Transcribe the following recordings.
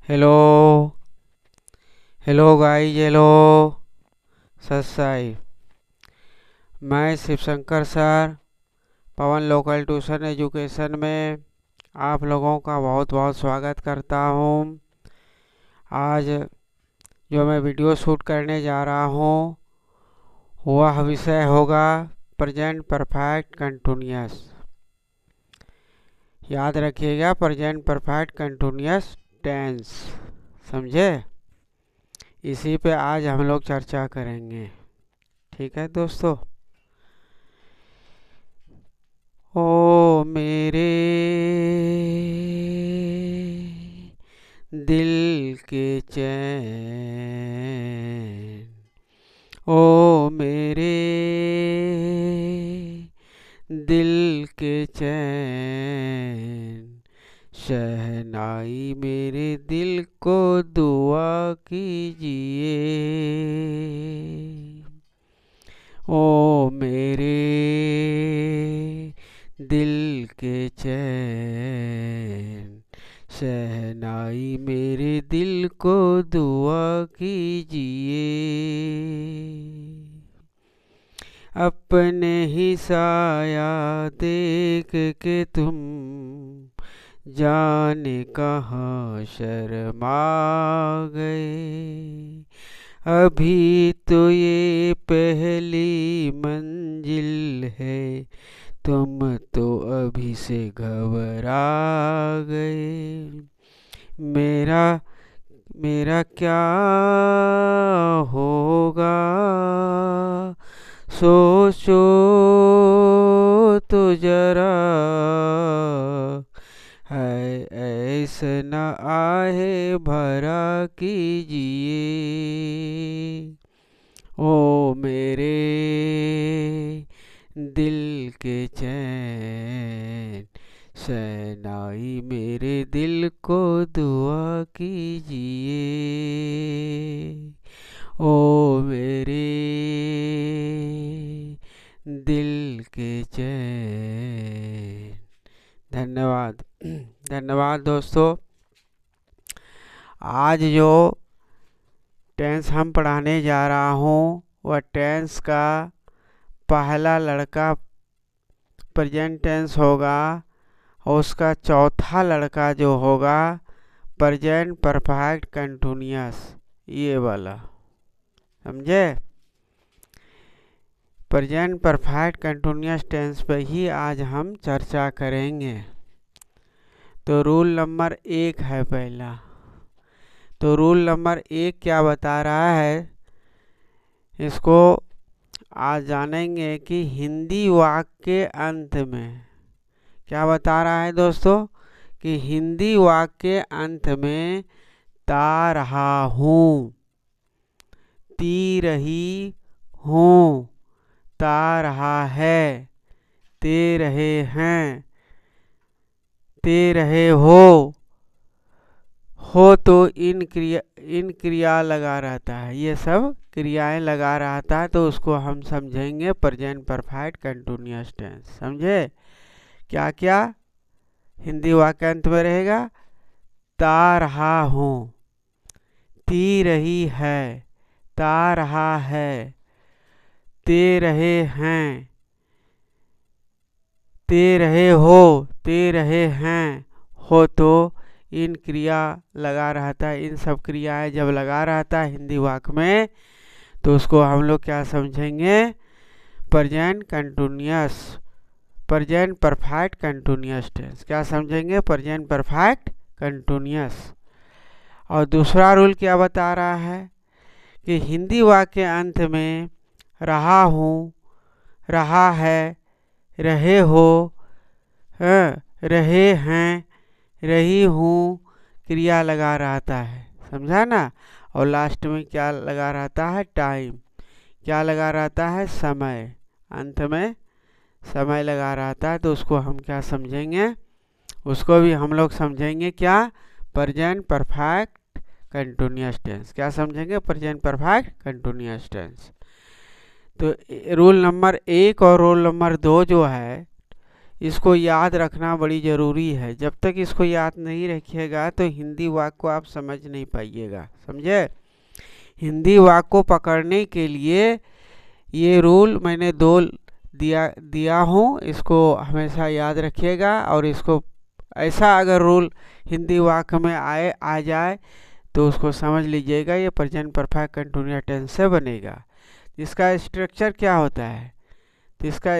Hello hello guys, hello सत्साई। मैं Shivshankar sir Pawan local tuition education में आप लोगों का बहुत बहुत स्वागत करता हूँ। आज जो मैं वीडियो शूट करने जा रहा हूँ वह विषय होगा प्रेजेंट परफेक्ट कंटिन्यूअस। याद रखिएगा, प्रेजेंट परफेक्ट कंटिन्यूअस टेंस, समझे। इसी पे आज हम लोग चर्चा करेंगे, ठीक है दोस्तों। ओ मेरे दिल के चैन, ओ मेरे दिल के चैन, शहनाई मेरे दिल को दुआ कीजिए। ओ मेरे दिल के चैन, शहनाई मेरे दिल को दुआ कीजिए। अपने ही साया देख के तुम जाने कहाँ शर्मा गए। अभी तो ये पहली मंजिल है, तुम तो अभी से घबरा गए। मेरा मेरा क्या होगा, सोचो तो जरा। है ऐसा न आहे भरा कीजिए। ओ मेरे दिल के चैन, शहनाई मेरे दिल को दुआ कीजिए। ओ मेरे दिल के चैन। धन्यवाद धन्यवाद दोस्तों। आज जो टेंस हम पढ़ाने जा रहा हूँ वह टेंस का पहला लड़का प्रेजेंट टेंस होगा और उसका चौथा लड़का जो होगा प्रेजेंट परफेक्ट कंटिन्यूअस, ये वाला, समझे। प्रेजेंट परफेक्ट कंटिन्यूअस टेंस पे ही आज हम चर्चा करेंगे। तो रूल नंबर 1 है पहला। तो रूल नंबर 1 क्या बता रहा है, इसको आज जानेंगे कि हिंदी वाक्य के अंत में क्या बता रहा है दोस्तों, कि हिंदी वाक्य के अंत में ता रहा हूँ, ती रही हूँ, ता रहा है, ते रहे हैं, ते रहे हो तो इन क्रिया लगा रहता है, ये सब क्रियाएं लगा रहता है, तो उसको हम समझेंगे प्रेजेंट परफेक्ट कंटिन्यूअस टेंस। समझे। क्या क्या हिंदी वाक्य अंत में रहेगा, ता रहा हूँ, ती रही है, ता रहा है, ते रहे हैं, ते रहे हो, ते रहे हैं, हो तो इन क्रिया लगा रहता है। इन सब क्रियाएं जब लगा रहता है हिंदी वाक्य में, तो उसको हम लोग क्या समझेंगे, present continuous, present perfect continuous tense. क्या समझेंगे, प्रेजेंट परफेक्ट कंटिन्यूअस। और दूसरा रूल क्या बता रहा है कि हिंदी वाक्य के अंत में रहा हूँ, रहा है, रहे हो, रहे हैं, रही हूँ क्रिया लगा रहता है, समझा ना। और लास्ट में क्या लगा रहता है, टाइम। क्या लगा रहता है, समय। अंत में समय लगा रहता है, तो उसको हम क्या समझेंगे, उसको भी हम लोग समझेंगे क्या, प्रेजेंट परफेक्ट कंटिन्यूअस टेंस। क्या समझेंगे, प्रेजेंट परफेक्ट कंटिन्यूअस टेंस। तो रूल नंबर 1 और रूल नंबर 2 जो है, इसको याद रखना बड़ी ज़रूरी है। जब तक इसको याद नहीं रखिएगा तो हिंदी वाक्य को आप समझ नहीं पाइएगा, समझे। हिंदी वाक्य को पकड़ने के लिए ये रूल मैंने 2 दिया हूँ, इसको हमेशा याद रखिएगा। और इसको ऐसा अगर रूल हिंदी वाक्य में आ जाए तो उसको समझ लीजिएगा ये प्रेजेंट परफेक्ट कंटीन्यूअस टेंस से बनेगा। इसका स्ट्रक्चर क्या होता है, तो इसका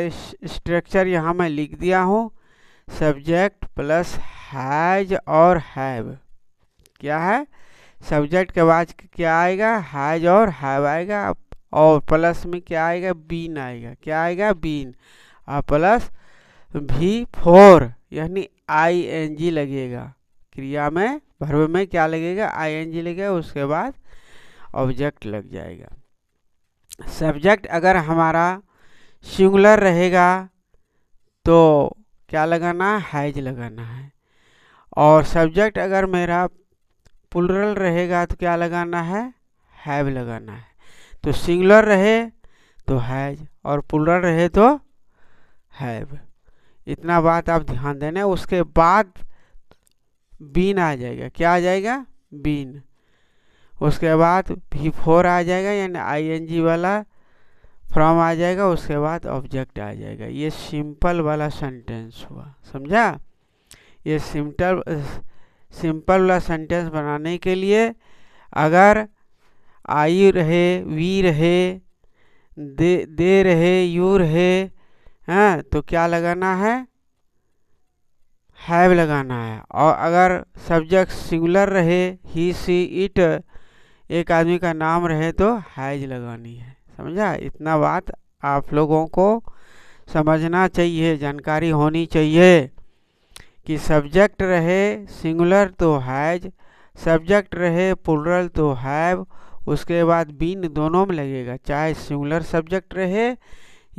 स्ट्रक्चर यहाँ मैं लिख दिया हूँ। सब्जेक्ट प्लस हैज और हैव। क्या है, सब्जेक्ट के बाद क्या आएगा, हैज और हैव आएगा, और प्लस में क्या आएगा, बीन आएगा। क्या आएगा, बीन, और प्लस V4 यानी ING लगेगा। क्रिया में वर्ब में क्या लगेगा, ING लगेगा, उसके बाद ऑब्जेक्ट लग जाएगा। सब्जेक्ट अगर हमारा सिंगुलर रहेगा तो क्या लगाना है, हैज लगाना है। और सब्जेक्ट अगर मेरा प्लूरल रहेगा तो क्या लगाना है, हैव लगाना है। तो सिंगुलर रहे तो हैज और प्लूरल रहे तो हैव। इतना बात आप ध्यान देना। उसके बाद बीन आ जाएगा। क्या आ जाएगा, बीन। उसके बाद V4 आ जाएगा यानी ING वाला फ्रॉम आ जाएगा, उसके बाद ऑब्जेक्ट आ जाएगा। ये सिंपल वाला सेंटेंस हुआ, समझा। ये सिंपल वाला सेंटेंस बनाने के लिए अगर आई रहे, वी रहे, दे रहे, यू रहे, हाँ, तो क्या लगाना है, हैव लगाना है। और अगर सब्जेक्ट सिंगुलर रहे, ही सी इट, एक आदमी का नाम रहे तो हैज लगानी है, समझा। इतना बात आप लोगों को समझना चाहिए, जानकारी होनी चाहिए कि सब्जेक्ट रहे सिंगुलर तो हैज, सब्जेक्ट रहे प्लूरल तो हैव, उसके बाद बीन दोनों में लगेगा। चाहे सिंगुलर सब्जेक्ट रहे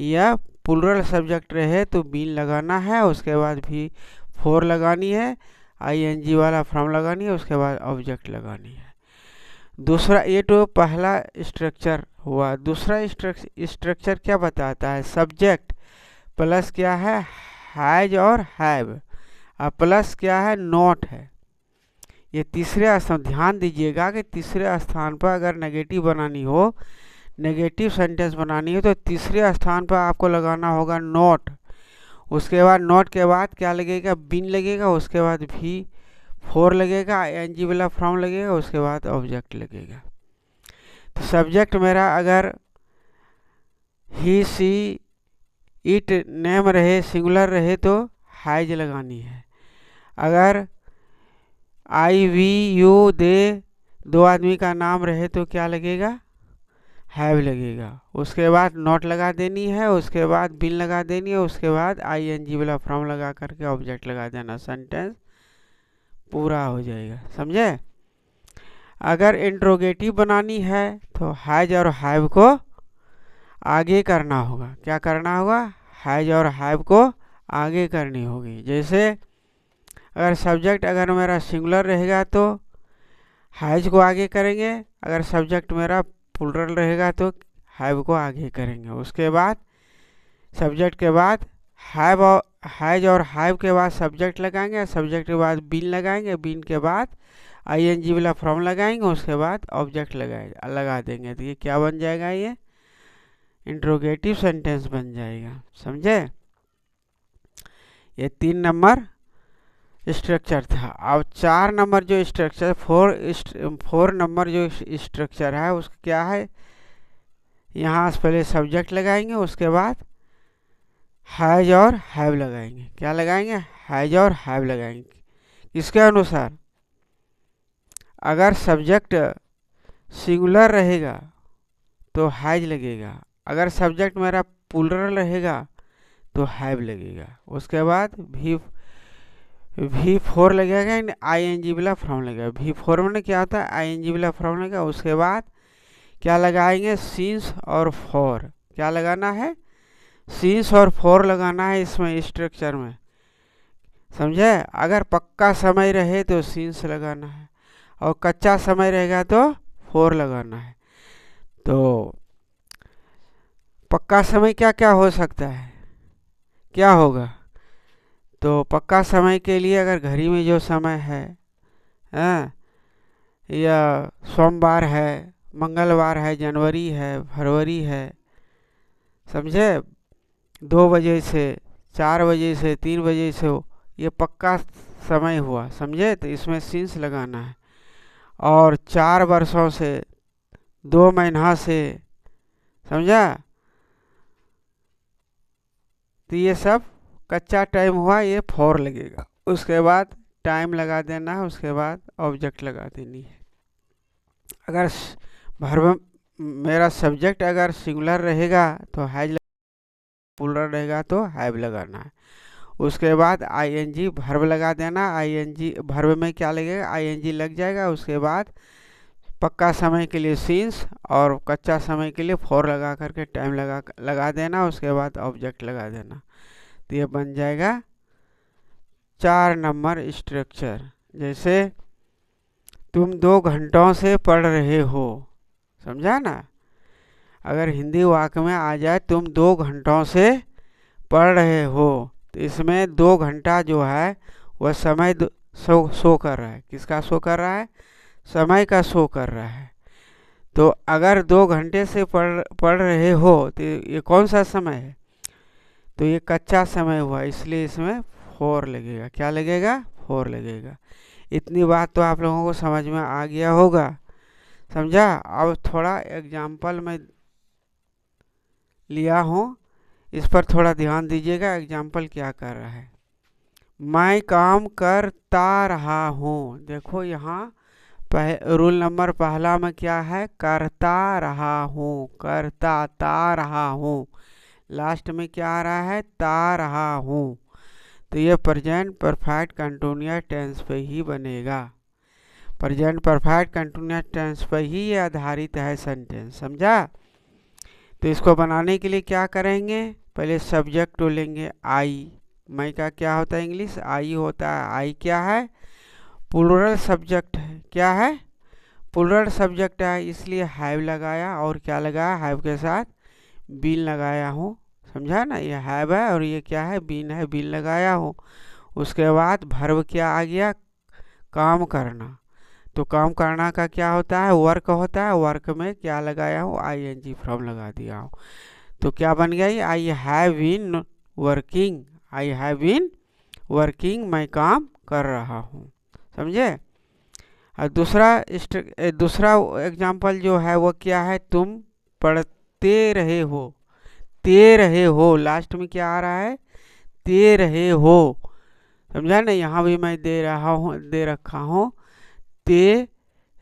या प्लूरल सब्जेक्ट रहे तो बीन लगाना है, उसके बाद V4 लगानी है, ING वाला फ्रॉम लगानी है, उसके बाद ऑब्जेक्ट लगानी है। दूसरा, ये तो पहला स्ट्रक्चर हुआ। दूसरा स्ट्रक्चर क्या बताता है, सब्जेक्ट प्लस क्या है, हैज और हैव, और प्लस क्या है, नॉट है। ये तीसरे स्थान, ध्यान दीजिएगा कि तीसरे स्थान पर अगर नेगेटिव बनानी हो, नेगेटिव सेंटेंस बनानी हो तो तीसरे स्थान पर आपको लगाना होगा नॉट। उसके बाद नॉट के बाद क्या लगेगा, बीन लगेगा, उसके बाद V4 लगेगा, ING वाला फ्रॉम लगेगा, उसके बाद ऑब्जेक्ट लगेगा। तो सब्जेक्ट मेरा अगर ही सी इट नेम रहे, सिंगुलर रहे तो हैज लगानी है। अगर I V U दे, दो आदमी का नाम रहे तो क्या लगेगा, हैव लगेगा। उसके बाद नॉट लगा देनी है, उसके बाद बिन लगा देनी है, उसके बाद ING वाला फ्रॉम लगा करके ऑब्जेक्ट लगा देना, सेंटेंस पूरा हो जाएगा, समझे। अगर इंट्रोगेटिव बनानी है तो हैज और हैव को आगे करना होगा। क्या करना होगा, हैज और हैव को आगे करनी होगी। जैसे अगर सब्जेक्ट अगर मेरा सिंगुलर रहेगा तो हैज को आगे करेंगे, अगर सब्जेक्ट मेरा प्लूरल रहेगा तो हैव को आगे करेंगे। उसके बाद सब्जेक्ट के बाद हैव और हैज और हैव के बाद सब्जेक्ट लगाएंगे, सब्जेक्ट के बाद बीन लगाएंगे, बीन के बाद ING वाला फ्रॉम लगाएंगे, उसके बाद ऑब्जेक्ट लगा देंगे। तो ये क्या बन जाएगा, ये इंट्रोगेटिव सेंटेंस बन जाएगा, समझे। ये 3 नंबर स्ट्रक्चर था। अब 4 नंबर जो स्ट्रक्चर, 4 नंबर जो स्ट्रक्चर है उसका क्या है, यहाँ से पहले सब्जेक्ट लगाएंगे, उसके बाद हैज और हैव लगाएंगे। क्या लगाएंगे, हैज और हैव लगाएंगे। किसके अनुसार, अगर सब्जेक्ट सिंगुलर रहेगा तो हैज लगेगा, अगर सब्जेक्ट मेरा प्लूरल रहेगा तो हैव लगेगा। उसके बाद V4 लगेगा, ING वाला फ्रॉम लगेगा। V4 में क्या होता है, ING वाला फ्रॉम लगेगा। उसके बाद क्या लगाएंगे, सिंस और फॉर। क्या लगाना है, सिंस और फॉर लगाना है इसमें स्ट्रक्चर में, समझे। अगर पक्का समय रहे तो सिंस लगाना है, और कच्चा समय रहेगा तो फॉर लगाना है। तो पक्का समय क्या क्या हो सकता है, क्या होगा, तो पक्का समय के लिए अगर घड़ी में जो समय है, हाँ, या सोमवार है, मंगलवार है, जनवरी है, फरवरी है, समझे, 2 बजे से 4 बजे से 3 बजे से हो, ये पक्का समय हुआ, समझे। तो इसमें सिंस लगाना है। और 4 वर्षों से, 2 महीना से, समझा। तो ये सब कच्चा टाइम हुआ, ये फॉर लगेगा। उसके बाद टाइम लगा देना है, उसके बाद ऑब्जेक्ट लगा देनी है। अगर वर्ब मेरा सब्जेक्ट अगर सिंगुलर रहेगा तो हैज, प्लूरल रहेगा तो हैव लगाना है। उसके बाद आईएनजी वर्ब लगा देना। आईएनजी वर्ब में क्या लगेगा, आईएनजी लग जाएगा। उसके बाद पक्का समय के लिए सिंस और कच्चा समय के लिए फॉर लगा करके टाइम लगा देना। उसके बाद ऑब्जेक्ट लगा देना। तो ये बन जाएगा 4 नंबर स्ट्रक्चर। जैसे तुम 2 घंटों से पढ़ रहे हो, समझा ना। अगर हिंदी वाक्य में आ जाए तुम 2 घंटों से पढ़ रहे हो, तो इसमें 2 घंटा जो है वह समय शो कर रहा है। किसका शो कर रहा है, समय का शो कर रहा है। तो अगर 2 घंटे से पढ़ रहे हो तो ये कौन सा समय है, तो ये कच्चा समय हुआ, इसलिए इसमें फॉर लगेगा। क्या लगेगा, फॉर लगेगा। इतनी बात तो आप लोगों को समझ में आ गया होगा, समझा। अब थोड़ा एग्जाम्पल में लिया हूँ, इस पर थोड़ा ध्यान दीजिएगा। एग्जाम्पल क्या कर रहा है, मैं काम करता रहा हूँ। देखो यहाँ रूल नंबर पहला में क्या है, करता रहा हूँ, करता ता रहा हूँ। लास्ट में क्या आ रहा है, ता रहा हूँ। तो ये प्रेजेंट परफेक्ट कंटिन्यूअस टेंस पे ही बनेगा। प्रेजेंट परफेक्ट कंटिन्यूअस टेंस पे ही ये आधारित है सेंटेंस, समझा। तो इसको बनाने के लिए क्या करेंगे, पहले सब्जेक्ट को लेंगे आई। मैं का क्या होता है इंग्लिश, आई होता है। आई क्या है, प्लूरल सब्जेक्ट है। क्या है, प्लूरल सब्जेक्ट है, इसलिए हैव लगाया। और क्या लगाया, हैव के साथ बीन लगाया हूँ, समझा ना। ये हैव है और ये क्या है, बीन है, बीन लगाया हूँ। उसके बाद वर्ब क्या आ गया, काम करना। तो काम करना का क्या होता है, वर्क होता है। वर्क में क्या लगाया हूँ, आईएनजी फ्रॉम लगा दिया हूँ। तो क्या बन गया, I have been working, I have been working, मैं काम कर रहा हूँ, समझे। और दूसरा एग्जाम्पल जो है वो क्या है, तुम पढ़ते रहे हो, ते रहे हो। लास्ट में क्या आ रहा है, ते रहे हो, समझा ना। यहाँ भी मैं दे रखा हूँ, ते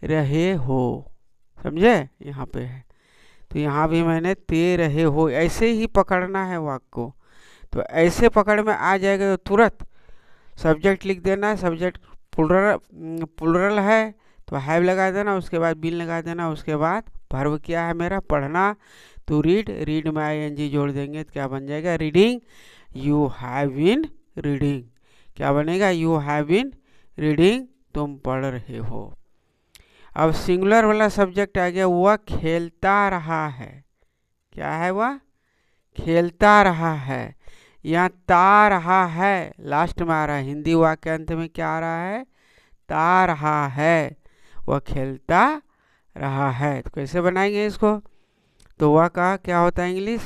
रहे हो, समझे, यहाँ पे है। तो यहाँ भी मैंने ते रहे हो, ऐसे ही पकड़ना है वाक्य को। तो ऐसे पकड़ में आ जाएगा तो तुरंत सब्जेक्ट लिख देना है। सब्जेक्ट प्लूरल है तो हैव लगा देना, उसके बाद बीन लगा देना। उसके बाद वर्ब क्या है मेरा, पढ़ना। तो रीड, रीड में आईएनजी जोड़ देंगे तो क्या बन जाएगा, reading. You have been reading, क्या बनेगा, यू हैव बीन रीडिंग, तुम पढ़ रहे हो। अब सिंगुलर वाला सब्जेक्ट आ गया, वह खेलता रहा है। क्या है, वह खेलता रहा है। यहाँ ता रहा है लास्ट में आ रहा है, हिंदी वाक्य अंत में क्या आ रहा है, ता रहा है, वह खेलता रहा है। तो कैसे बनाएंगे इसको, तो वह का क्या होता है इंग्लिश,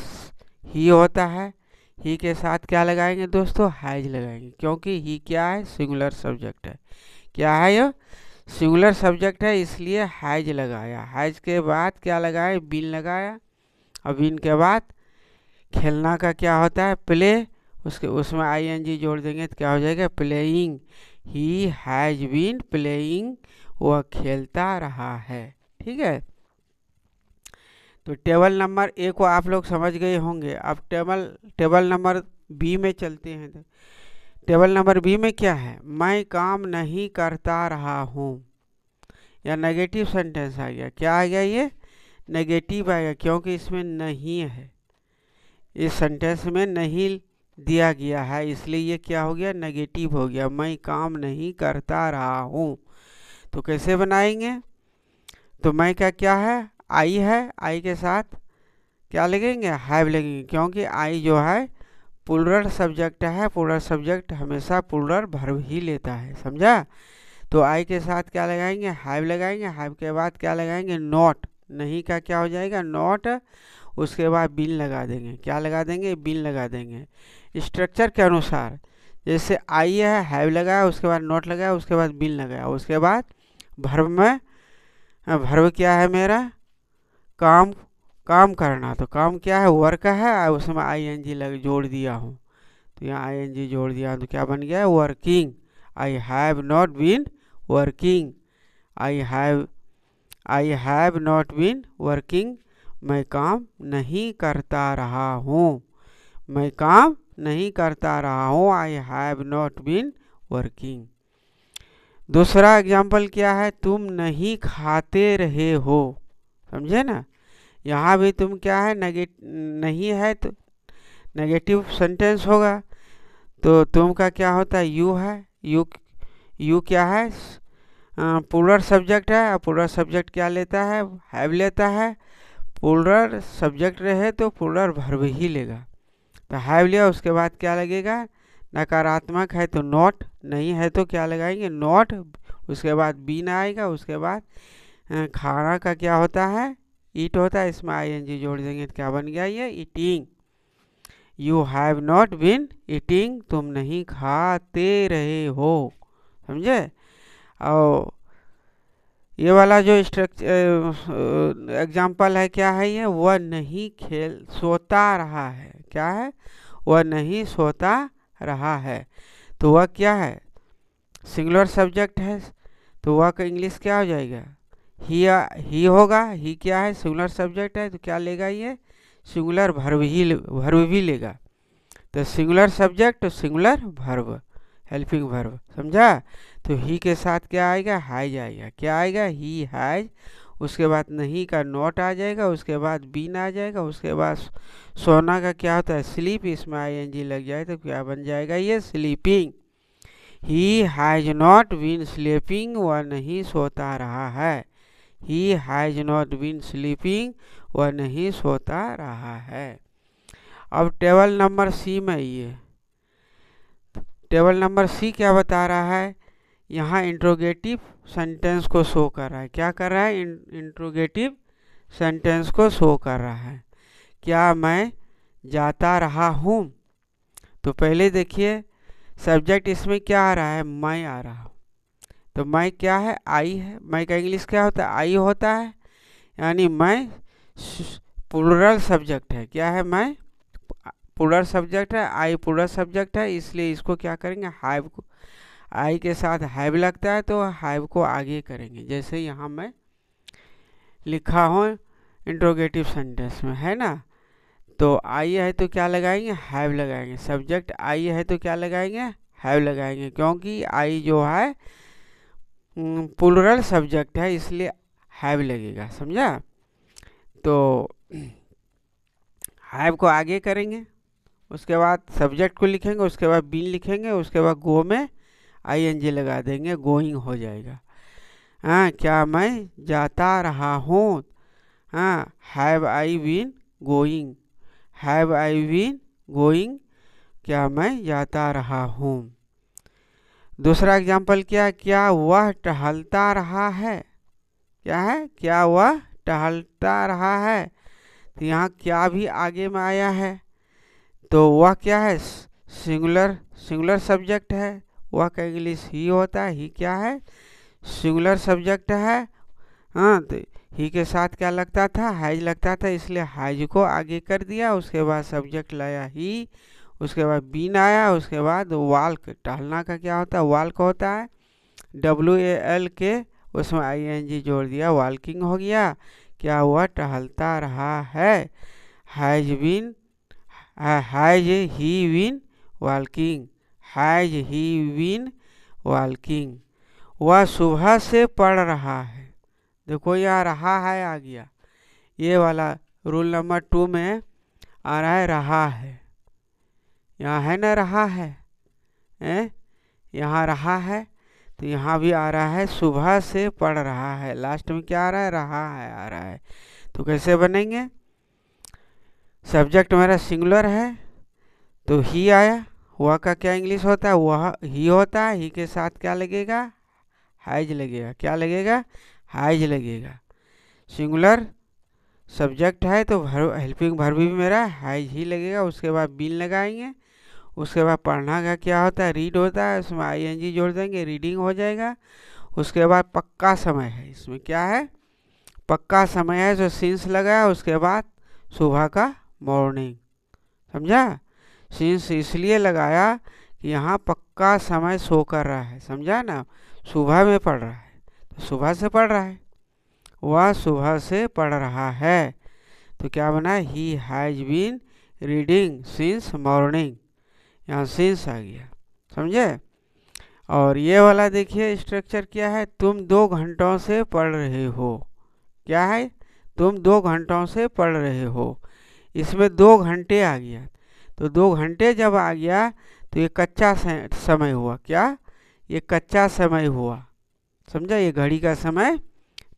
ही होता है। ही के साथ क्या लगाएंगे दोस्तों, हैज लगाएंगे, क्योंकि ही क्या है, सिंगुलर सब्जेक्ट है। क्या है, ये सिंगुलर सब्जेक्ट है, इसलिए हैज लगाया। हैज के बाद क्या लगाया, बीन लगाया। और बीन के बाद खेलना का क्या होता है, प्ले। उसमें आईएनजी जोड़ देंगे तो क्या हो जाएगा, playing. He has been playing, वह खेलता रहा है। ठीक है। तो टेबल नंबर ए को आप लोग समझ गए होंगे। अब टेबल नंबर बी में चलते हैं। तो टेबल नंबर बी में क्या है, मैं काम नहीं करता रहा हूँ। या नेगेटिव सेंटेंस आ गया। क्या आ गया, ये नेगेटिव आ गया, क्योंकि इसमें नहीं है, इस सेंटेंस में नहीं दिया गया है, इसलिए ये क्या हो गया, नेगेटिव हो गया। मैं काम नहीं करता रहा हूँ। तो कैसे बनाएंगे, तो मैं का क्या है, आई है। आई के साथ क्या लगेंगे, हैव लगेंगे, क्योंकि आई जो है प्लूरल सब्जेक्ट है, प्लूरल सब्जेक्ट हमेशा प्लूरल वर्ब ही लेता है, समझा। तो आई के साथ क्या लगाएंगे, हैव लगाएंगे, हैव के बाद क्या लगाएंगे, नॉट, नहीं का क्या हो जाएगा, नॉट, उसके बाद बिन लगा देंगे, क्या लगा देंगे, बिन लगा देंगे। स्ट्रक्चर के अनुसार जैसे आई है, हैव लगाया, उसके बाद नॉट लगाया, उसके बाद बिन लगाया, उसके बाद वर्ब में, वर्ब क्या है मेरा, काम, काम करना, तो काम क्या है, वर्क है, उसमें आई एन जी जोड़ दिया हूँ, तो यहाँ आई एन जी जोड़ दिया तो क्या बन गया, working. I have not been working, I have not been working, मैं काम नहीं करता रहा हूँ, मैं काम नहीं करता रहा हूँ, I have not been working. दूसरा एग्जाम्पल क्या है, तुम नहीं खाते रहे हो, समझे ना। यहाँ भी तुम क्या है, नहीं है तो नेगेटिव सेंटेंस होगा, तो तुम का क्या होता है, यू है, यू क्या है, प्लूरल सब्जेक्ट है, और प्लूरल सब्जेक्ट क्या लेता है, हैव लेता है। प्लूरल सब्जेक्ट रहे तो प्लूरल वर्ब ही लेगा, तो हैव लिया, उसके बाद क्या लगेगा, नकारात्मक है तो नॉट, नहीं है तो क्या लगाएंगे, नॉट, उसके बाद बीन आएगा, उसके बाद खाना का क्या होता है, ईट होता है, इसमें आई एन जी जोड़ देंगे तो क्या बन गया, ये eating. You have not been eating, तुम नहीं खाते रहे हो, समझे। और ये वाला जो स्ट्रक्चर एग्जाम्पल है क्या है, ये वह नहीं सोता रहा है, क्या है, वह नहीं सोता रहा है, तो वह क्या है, सिंगुलर सब्जेक्ट है, तो वह का इंग्लिश क्या हो जाएगा, ही होगा, ही क्या है, सिंगुलर सब्जेक्ट है, तो क्या लेगा, ये सिंगुलर वर्ब भी लेगा, तो सिंगुलर सब्जेक्ट तो सिंगुलर वर्ब, हेल्पिंग वर्ब, समझा। तो ही के साथ क्या आएगा, हैज आएगा, क्या आएगा, ही हैज, उसके बाद नहीं का नॉट आ जाएगा, उसके बाद बीन आ जाएगा, उसके बाद सोना का क्या होता है, स्लीप, इसमें आई एन जी लग जाए तो क्या बन जाएगा, ये sleeping. He has not been sleeping, वह नहीं सोता रहा है, he has not been sleeping, वह नहीं सोता रहा है। अब टेबल नंबर सी में, ये टेबल नंबर सी क्या बता रहा है, यहाँ इंट्रोगेटिव सेंटेंस को शो कर रहा है, क्या कर रहा है, इंट्रोगेटिव सेंटेंस को शो कर रहा है। क्या मैं जाता रहा हूँ, तो पहले देखिए सब्जेक्ट इसमें क्या आ रहा है, मैं आ रहा हूँ, तो मैं क्या है, आई है, मैं का इंग्लिश क्या होता है, आई होता है, यानी मैं प्लूरल सब्जेक्ट है, क्या है, मैं प्लूरल सब्जेक्ट है, आई प्लूरल सब्जेक्ट है, इसलिए इसको क्या करेंगे, हैव को, आई के साथ हैव लगता है तो हैव को आगे करेंगे, जैसे यहाँ मैं लिखा हूँ इंट्रोगेटिव सेंटेंस में, है ना। तो आई है तो क्या लगाएंगे, हैव लगाएंगे, सब्जेक्ट आई है तो क्या लगाएंगे, हैव लगाएंगे, क्योंकि आई जो है प्लूरल सब्जेक्ट है, इसलिए हैव लगेगा, समझा। तो हैव को आगे करेंगे, उसके बाद सब्जेक्ट को लिखेंगे, उसके बाद बीन लिखेंगे, उसके बाद गो में आई एन जी लगा देंगे, गोइंग हो जाएगा। हाँ, क्या मैं जाता रहा हूँ, हाँ, have I been going, have I been going, क्या मैं जाता रहा हूँ। दूसरा एग्जाम्पल क्या वह टहलता रहा है, क्या है, क्या वह टहलता रहा है, तो यहाँ क्या भी आगे में आया है, तो वह क्या है, सिंगुलर सब्जेक्ट है, वह का इंग्लिश ही होता है, ही क्या है, सिंगुलर सब्जेक्ट है। हाँ, तो ही के साथ क्या लगता था, हैज लगता था, इसलिए हैज को आगे कर दिया, उसके बाद सब्जेक्ट लाया ही, उसके बाद बीन आया, उसके बाद वाल्क, टहलना का क्या होता है, वाल्क होता है, WAL के, उसमें ING जोड़ दिया, वॉल्किंग हो गया। क्या हुआ, टहलता रहा है, has he been walking, has he been walking. वह सुबह से पढ़ रहा है, देखो यहाँ रहा है आ गया, ये वाला रूल नंबर 2 में आ रहा है, रहा है, यहाँ है ना रहा है, यहाँ रहा है, तो यहाँ भी आ रहा है, सुबह से पढ़ रहा है, लास्ट में क्या आ रहा है, रहा है आ रहा है। तो कैसे बनेंगे, सब्जेक्ट मेरा सिंगुलर है, तो ही आया, हुआ का क्या इंग्लिश होता है, वह ही होता है। ही के साथ क्या लगेगा, हैज लगेगा। क्या लगेगा, हैज लगेगा। सिंगुलर सब्जेक्ट है तो हेल्पिंग वर्ब भी मेरा हैज ही लगेगा। उसके बाद बीन लगाएंगे। उसके बाद पढ़ना का क्या होता है, रीड होता है, उसमें आईएनजी जोड़ देंगे, रीडिंग हो जाएगा। उसके बाद पक्का समय है, इसमें क्या है, पक्का समय है, जो सिंस लगा है। उसके बाद सुबह का मॉर्निंग, समझा। सिंस इसलिए लगाया कि यहाँ पक्का समय शो कर रहा है, समझा ना। सुबह में पढ़ रहा है तो सुबह से पढ़ रहा है, वह सुबह से पढ़ रहा है। तो क्या बना, he has been reading since morning. यहाँ सिंस आ गया, समझे। और ये वाला देखिए स्ट्रक्चर क्या है, तुम 2 घंटों से पढ़ रहे हो। क्या है, तुम 2 घंटों से पढ़ रहे हो। इसमें 2 घंटे आ गया। तो 2 घंटे जब आ गया तो ये कच्चा समय हुआ। क्या, ये कच्चा समय हुआ, समझा, ये घड़ी का समय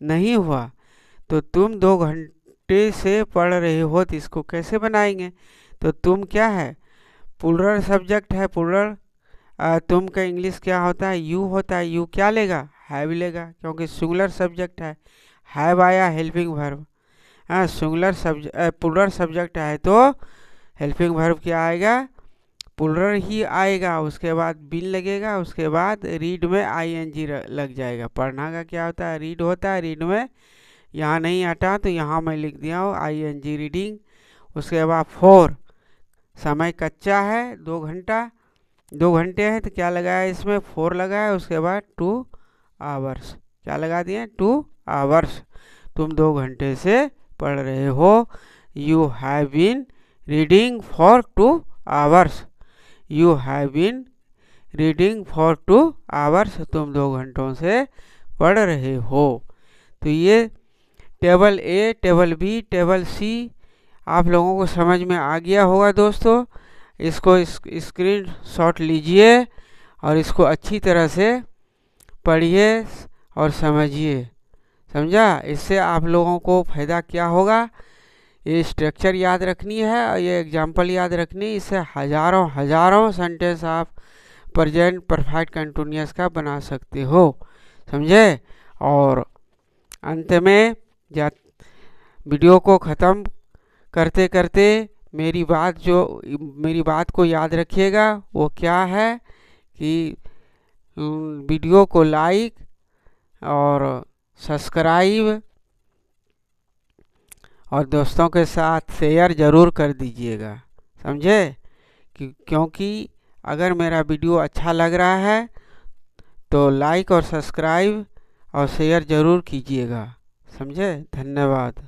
नहीं हुआ। तो तुम 2 घंटे से पढ़ रहे हो, तो इसको कैसे बनाएंगे। तो तुम क्या है, प्लूरल सब्जेक्ट है, प्लूरल। तुम का इंग्लिश क्या होता है, यू होता है। यू क्या लेगा, हैव लेगा, क्योंकि सिंगुलर सब्जेक्ट है। हैव आया हेल्पिंग वर्ब। हाँ, सिंगुलर सब्जेक्ट प्लूरल सब्जेक्ट है तो हेल्पिंग वर्ब क्या आएगा, प्लूरल ही आएगा। उसके बाद बीन लगेगा। उसके बाद रीड में आईएनजी लग जाएगा। पढ़ना का क्या होता है, रीड होता है। रीड में यहाँ नहीं हटा तो यहाँ मैं लिख दिया हूँ आईएनजी, रीडिंग। उसके बाद 4, समय कच्चा है, 2 घंटा, 2 घंटे हैं तो क्या लगाया इसमें, 4 लगाया। उसके बाद 2 आवर्स, क्या लगा दिए, 2 आवर्स। तुम 2 घंटे से पढ़ रहे हो। You have been reading for 2 hours. You have been reading for 2 hours. तुम 2 घंटों से पढ़ रहे हो। तो ये table A, table B, table C आप लोगों को समझ में आ गया होगा दोस्तों। इसको स्क्रीन शॉट लीजिए और इसको अच्छी तरह से पढ़िए और समझिए, समझा। इससे आप लोगों को फ़ायदा क्या होगा, ये स्ट्रक्चर याद रखनी है और ये एग्जाम्पल याद रखनी। इससे हज़ारों हज़ारों सेंटेंस आप प्रेजेंट परफेक्ट कंटिन्यूअस का बना सकते हो, समझे। और अंत में वीडियो को ख़त्म करते करते मेरी बात को याद रखिएगा। वो क्या है कि वीडियो को लाइक और सब्सक्राइब और दोस्तों के साथ शेयर ज़रूर कर दीजिएगा, समझे। क्योंकि अगर मेरा वीडियो अच्छा लग रहा है तो लाइक और सब्सक्राइब और शेयर ज़रूर कीजिएगा, समझे। धन्यवाद।